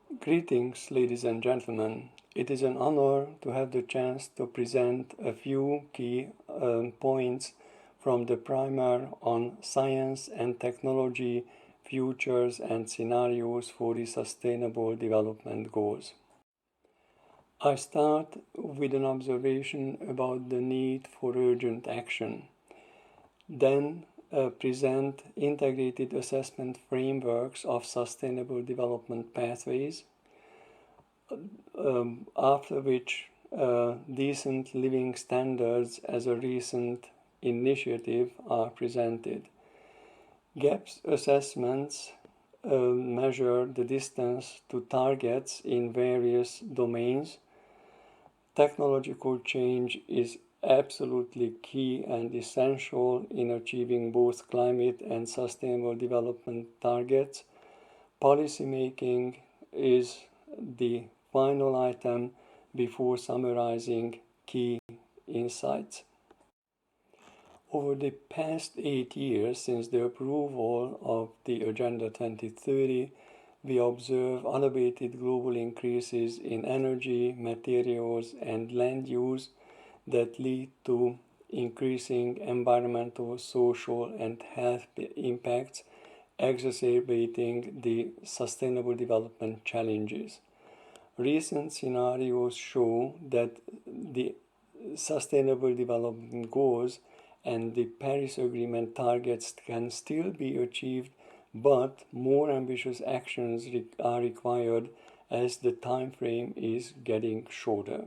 Greetings, ladies and gentlemen. It is an honor to have the chance to present a few key points from the primer on science and technology, futures and scenarios for the Sustainable Development Goals. I start with an observation about the need for urgent action. Then present integrated assessment frameworks of sustainable development pathways, after which decent living standards as a recent initiative are presented. Gaps assessments measure the distance to targets in various domains. Technological change is absolutely key and essential in achieving both climate and sustainable development targets. Policymaking is the final item before summarizing key insights. Over the past 8 years since the approval of the Agenda 2030, we observe unabated global increases in energy, materials, and land use that lead to increasing environmental, social, and health impacts, exacerbating the sustainable development challenges. Recent scenarios show that the Sustainable Development Goals and the Paris Agreement targets can still be achieved, but more ambitious actions are required as the time frame is getting shorter.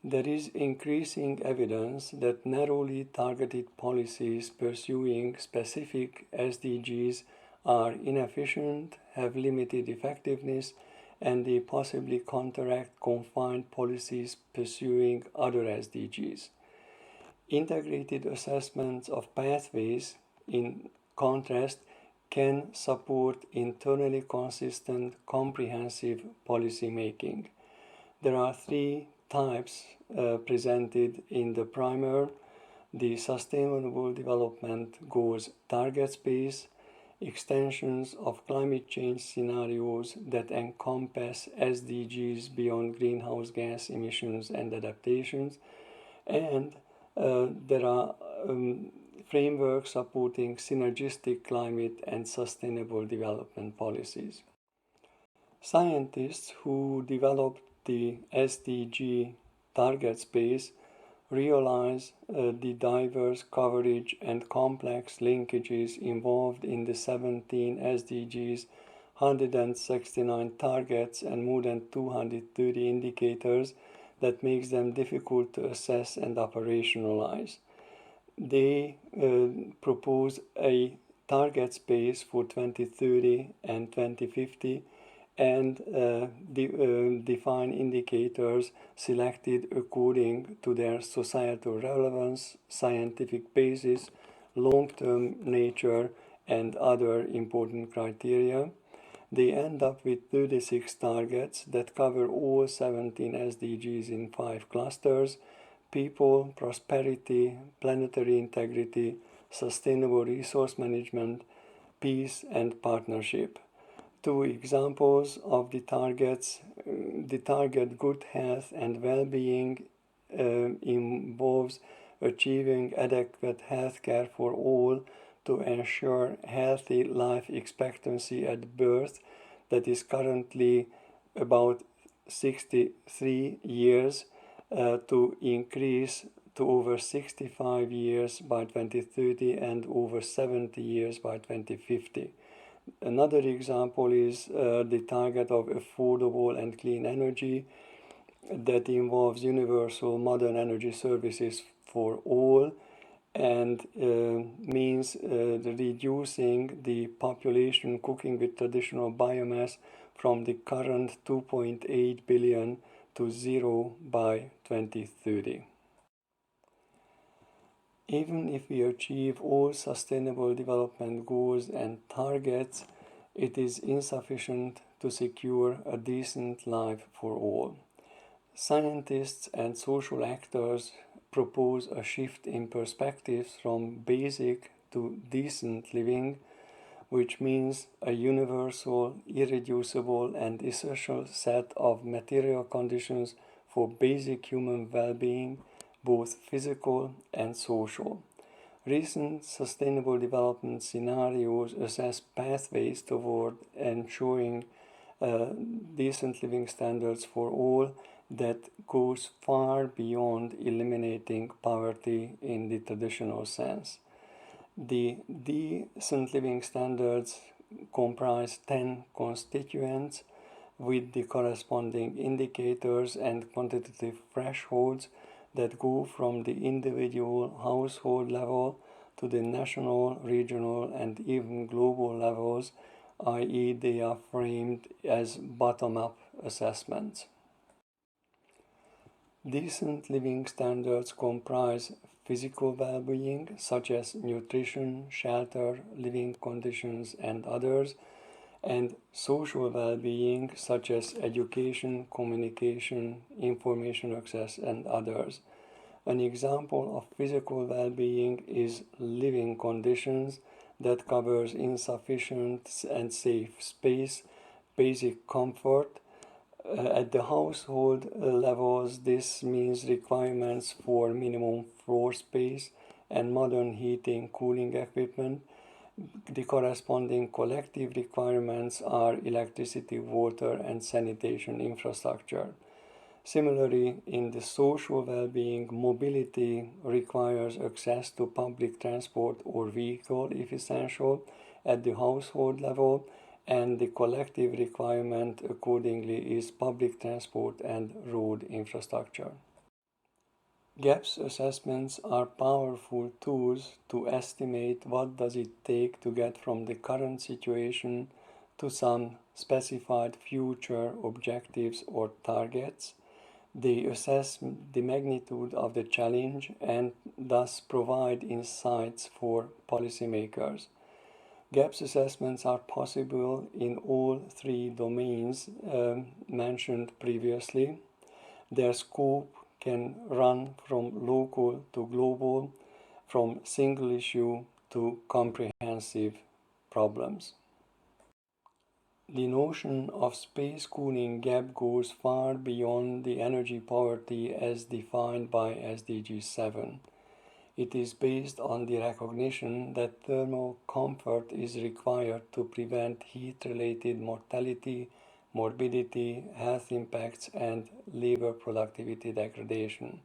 There is increasing evidence that narrowly targeted policies pursuing specific SDGs are inefficient, have limited effectiveness, and they possibly counteract confined policies pursuing other SDGs. Integrated assessments of pathways, in contrast, can support internally consistent, comprehensive policy making. There are three types presented in the primer: the Sustainable Development Goals target space, extensions of climate change scenarios that encompass SDGs beyond greenhouse gas emissions and adaptations, and there are frameworks supporting synergistic climate and sustainable development policies. Scientists who developed the SDG target space realize the diverse coverage and complex linkages involved in the 17 SDGs, 169 targets, and more than 230 indicators that makes them difficult to assess and operationalize. They propose a target space for 2030 and 2050 and define indicators selected according to their societal relevance, scientific basis, long-term nature, and other important criteria. They end up with 36 targets that cover all 17 SDGs in 5 clusters: people, prosperity, planetary integrity, sustainable resource management, peace, and partnership. 2 examples of the targets: the target good health and well-being involves achieving adequate health care for all to ensure healthy life expectancy at birth that is currently about 63 years to increase to over 65 years by 2030 and over 70 years by 2050. Another example is the target of affordable and clean energy that involves universal modern energy services for all and means reducing the population cooking with traditional biomass from the current 2.8 billion to 0 by 2030. Even if we achieve all sustainable development goals and targets, it is insufficient to secure a decent life for all. Scientists and social actors propose a shift in perspectives from basic to decent living, which means a universal, irreducible, and essential set of material conditions for basic human well-being, both physical and social. Recent sustainable development scenarios assess pathways toward ensuring decent living standards for all that goes far beyond eliminating poverty in the traditional sense. The decent living standards comprise 10 constituents with the corresponding indicators and quantitative thresholds that go from the individual household level to the national, regional, and even global levels, i.e., they are framed as bottom-up assessments. Decent living standards comprise physical well-being, such as nutrition, shelter, living conditions, and others, and social well-being, such as education, communication, information access, and others. An example of physical well-being is living conditions that covers insufficient and safe space, basic comfort. At the household levels, this means requirements for minimum floor space and modern heating, cooling equipment. The corresponding collective requirements are electricity, water, and sanitation infrastructure. Similarly, in the social well-being, mobility requires access to public transport or vehicle if essential at the household level, and the collective requirement accordingly is public transport and road infrastructure. Gaps assessments are powerful tools to estimate what does it take to get from the current situation to some specified future objectives or targets. They assess the magnitude of the challenge and thus provide insights for policymakers. Gaps assessments are possible in all three domains mentioned previously. Their scope can run from local to global, from single issue to comprehensive problems. The notion of space cooling gap goes far beyond the energy poverty as defined by SDG 7. It is based on the recognition that thermal comfort is required to prevent heat-related mortality, morbidity, health impacts, and labor productivity degradation.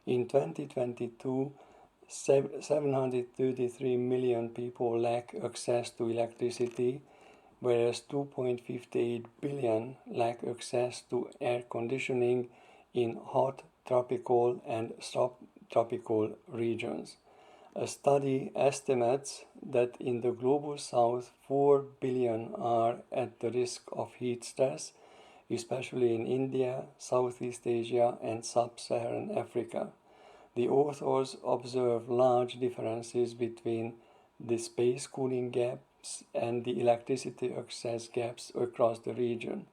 In 2022, 733 million people lack access to electricity, whereas 2.58 billion lack access to air conditioning in hot, tropical, and subtropical regions. A study estimates that in the global south, 4 billion are at the risk of heat stress, especially in India, Southeast Asia, and Sub-Saharan Africa. The authors observe large differences between the space cooling gaps and the electricity access gaps across the region.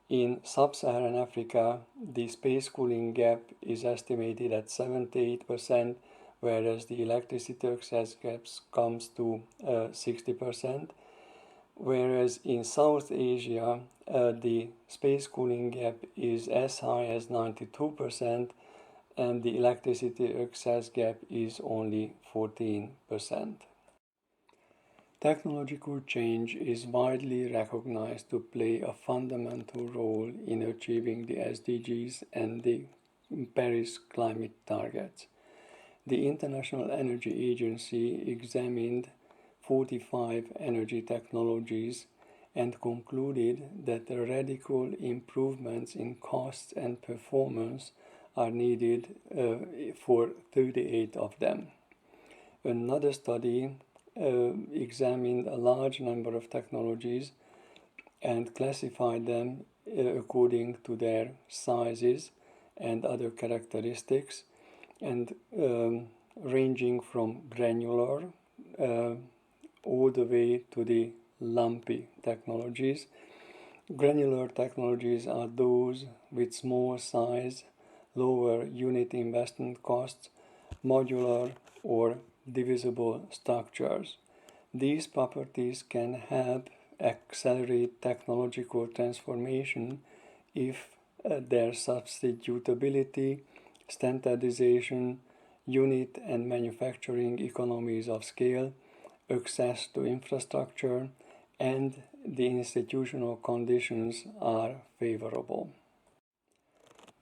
In Sub-Saharan Africa, the space cooling gap is estimated at 78%, whereas the electricity access gaps comes to 60%. Whereas in South Asia, the space cooling gap is as high as 92%, and the electricity access gap is only 14%. Technological change is widely recognized to play a fundamental role in achieving the SDGs and the Paris climate targets. The International Energy Agency examined 45 energy technologies and concluded that radical improvements in cost and performance are needed for 38 of them. Another study examined a large number of technologies and classified them according to their sizes and other characteristics, and ranging from granular all the way to the lumpy technologies. Granular technologies are those with small size, lower unit investment costs, modular or divisible structures. These properties can help accelerate technological transformation if their substitutability, standardization, unit and manufacturing economies of scale, access to infrastructure, and the institutional conditions are favorable.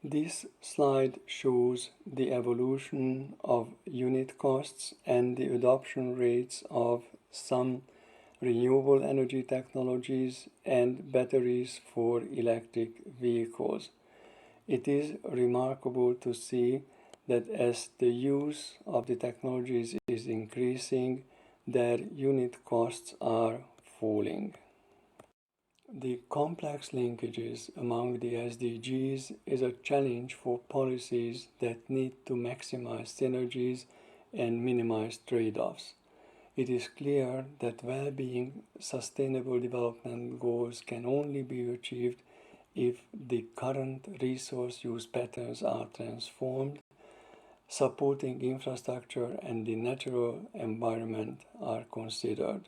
This slide shows the evolution of unit costs and the adoption rates of some renewable energy technologies and batteries for electric vehicles. It is remarkable to see that as the use of the technologies is increasing, their unit costs are falling. The complex linkages among the SDGs is a challenge for policies that need to maximize synergies and minimize trade-offs. It is clear that well-being sustainable development goals can only be achieved if the current resource use patterns are transformed, supporting infrastructure and the natural environment are considered.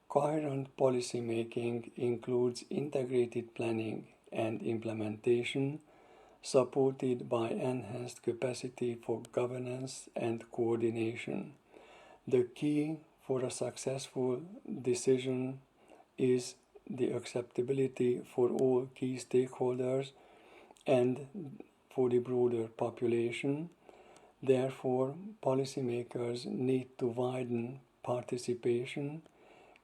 Coherent policy making includes integrated planning and implementation, supported by enhanced capacity for governance and coordination. The key for a successful decision is the acceptability for all key stakeholders and for the broader population. Therefore, policymakers need to widen participation,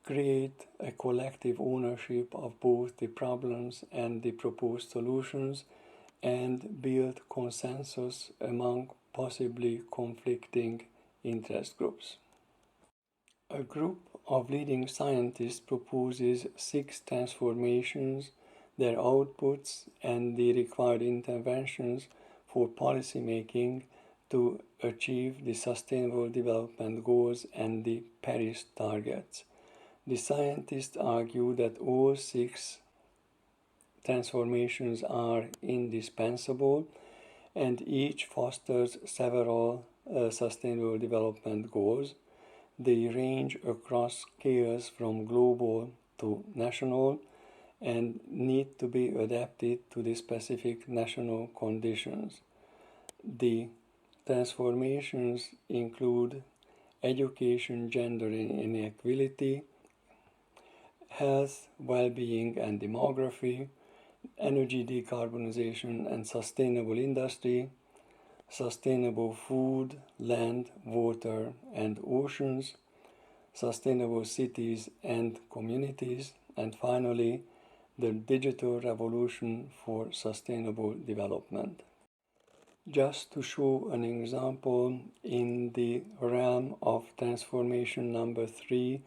create a collective ownership of both the problems and the proposed solutions, and build consensus among possibly conflicting interest groups. A group of leading scientists proposes 6 transformations, their outputs, and the required interventions for policymaking to achieve the Sustainable Development Goals and the Paris targets. The scientists argue that all 6 transformations are indispensable and each fosters several sustainable development goals. They range across scales from global to national and need to be adapted to the specific national conditions. The transformations include education, gender inequality, health, well-being and demography, energy decarbonization and sustainable industry, sustainable food, land, water and oceans, sustainable cities and communities, and finally, the digital revolution for sustainable development. Just to show an example, in the realm of transformation number 3,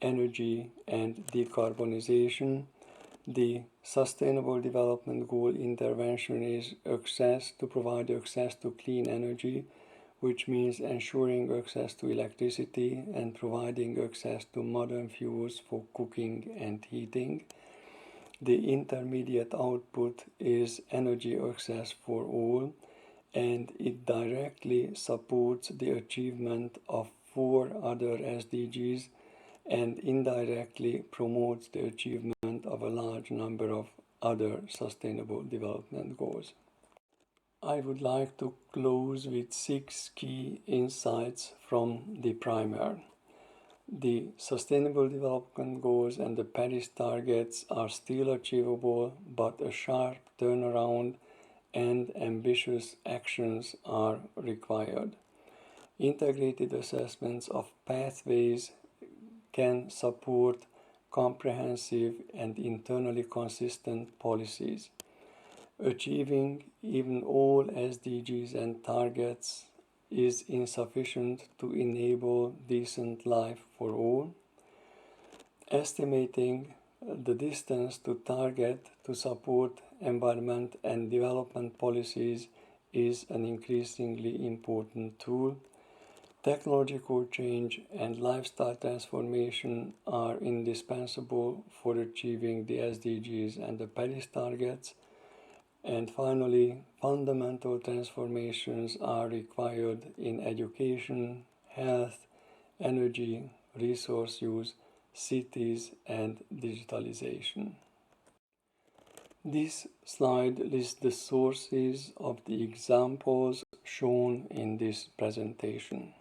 energy and decarbonization, the Sustainable Development Goal intervention is to provide access to clean energy, which means ensuring access to electricity and providing access to modern fuels for cooking and heating. The intermediate output is energy access for all, and it directly supports the achievement of 4 other SDGs and indirectly promotes the achievement of a large number of other sustainable development goals. I would like to close with 6 key insights from the primer. The Sustainable Development Goals and the Paris targets are still achievable, but a sharp turnaround and ambitious actions are required. Integrated assessments of pathways can support comprehensive and internally consistent policies. Achieving even all SDGs and targets is insufficient to enable decent life for all. Estimating the distance to target to support environment and development policies is an increasingly important tool. Technological change and lifestyle transformation are indispensable for achieving the SDGs and the Paris targets. And finally, fundamental transformations are required in education, health, energy, resource use, cities, and digitalization. This slide lists the sources of the examples shown in this presentation.